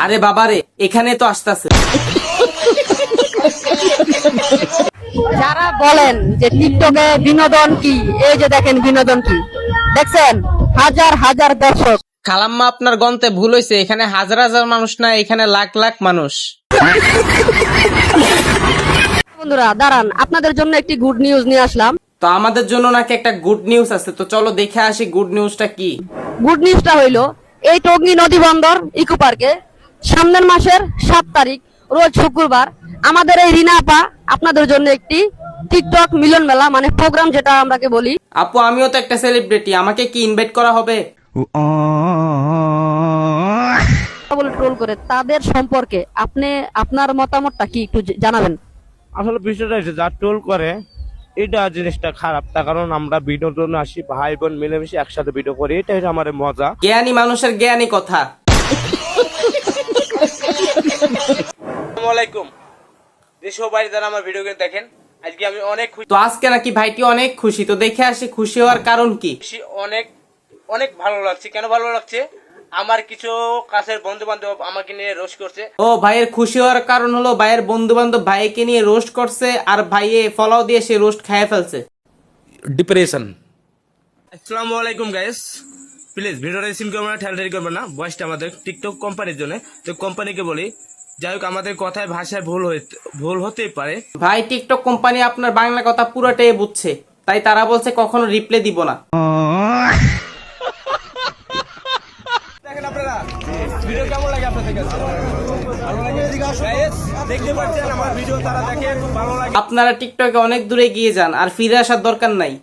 আরে বাবারে, এখানে তো আসতেছে। যারা বলেন যে টিকটকে বিনোদন কি, এই যে দেখেন বিনোদন কি, দেখছেন হাজার হাজার দর্শক। খালাম্মা, আপনার গন্তে ভুল হয়েছে, এখানে হাজার হাজার মানুষ না, এখানে লাখ লাখ মানুষ। বন্ধুরা দাঁড়ান, আপনাদের জন্য একটি গুড নিউজ নিয়ে আসলাম। তো আমাদের জন্য নাকি একটা গুড নিউজ আছে, তো চলো দেখে আসি গুড নিউজটা কি। গুড নিউজটা হইলো এই টঙ্গী নদী বন্দর ইকো পার্কে সামনের মাসের 7 তারিখ রোজ শুক্রবার আমাদের এই রিনা আপা আপনাদের জন্য একটি টিকটক মিলন মেলা মানে প্রোগ্রাম যেটা আমরাকে বলি। আপু, আমিও তো একটা সেলিব্রিটি, আমাকে কি ইনভাইট করা হবে? বলে ট্রোল করে তাদের সম্পর্কে আপনি আপনার মতামতটা কি একটু জানাবেন। আসলে বিষয়টা হচ্ছে যা টোল করে এটা জিনিসটা খারাপ, তার কারণ আমরা ভিডিওর জন্য আসি, ভাই বোন মিলেমিশে একসাথে ভিডিও করি, এটাই আমার মজা। জ্ঞানী মানুষের জ্ঞানী কথা। আসসালামু আলাইকুম, দেশও বাইরে যারা আমার ভিডিও দেখেন, আজকে আমি অনেক তো আজকে নাকি ভাইটি অনেক খুশি, তো দেখে আসি খুশি হওয়ার কারণ কি। খুশি, অনেক অনেক ভালো লাগছে। কেন ভালো লাগছে? আমার কিছু কাছের বন্ধু বান্ধব আমাকে নিয়ে রোস্ট করছে। ও, ভাইয়ের খুশি হওয়ার কারণ হলো ভাইয়ের বন্ধু বান্ধব ভাইকে নিয়ে রোস্ট করছে, আর ভাইয়ে ফলাও দিয়ে সে রোস্ট খাইয়ে ফেলছে। ডিপ্রেশন। আসসালামু আলাইকুম গাইস, প্লিজ ভিডিওটা সিম করবেন না, ঠেলঠেলি করবেন না। ভয়েসটা আমাদের টিকটক কোম্পানির জন্য, তো কোম্পানিকে বলি যাই হোক আমাদের কথায় ভাষায় ভুল হতেই পারে। ভাই, টিকটক কোম্পানি আপনার বাংলা কথা পুরোটাই বুঝছে, তাই তারা বলছে কখনো রিপ্লাই দিব না। দেখেন আপনারা ভিডিও কেমন লাগে আপনাদের কাছে? ভালো লাগে? Guys, দেখতে পাচ্ছেন আমার ভিডিও তারা দেখে, খুব ভালো লাগে। আপনারা টিকটকে অনেক দূরে গিয়ে যান, আর ফিরে আসার দরকার নাই।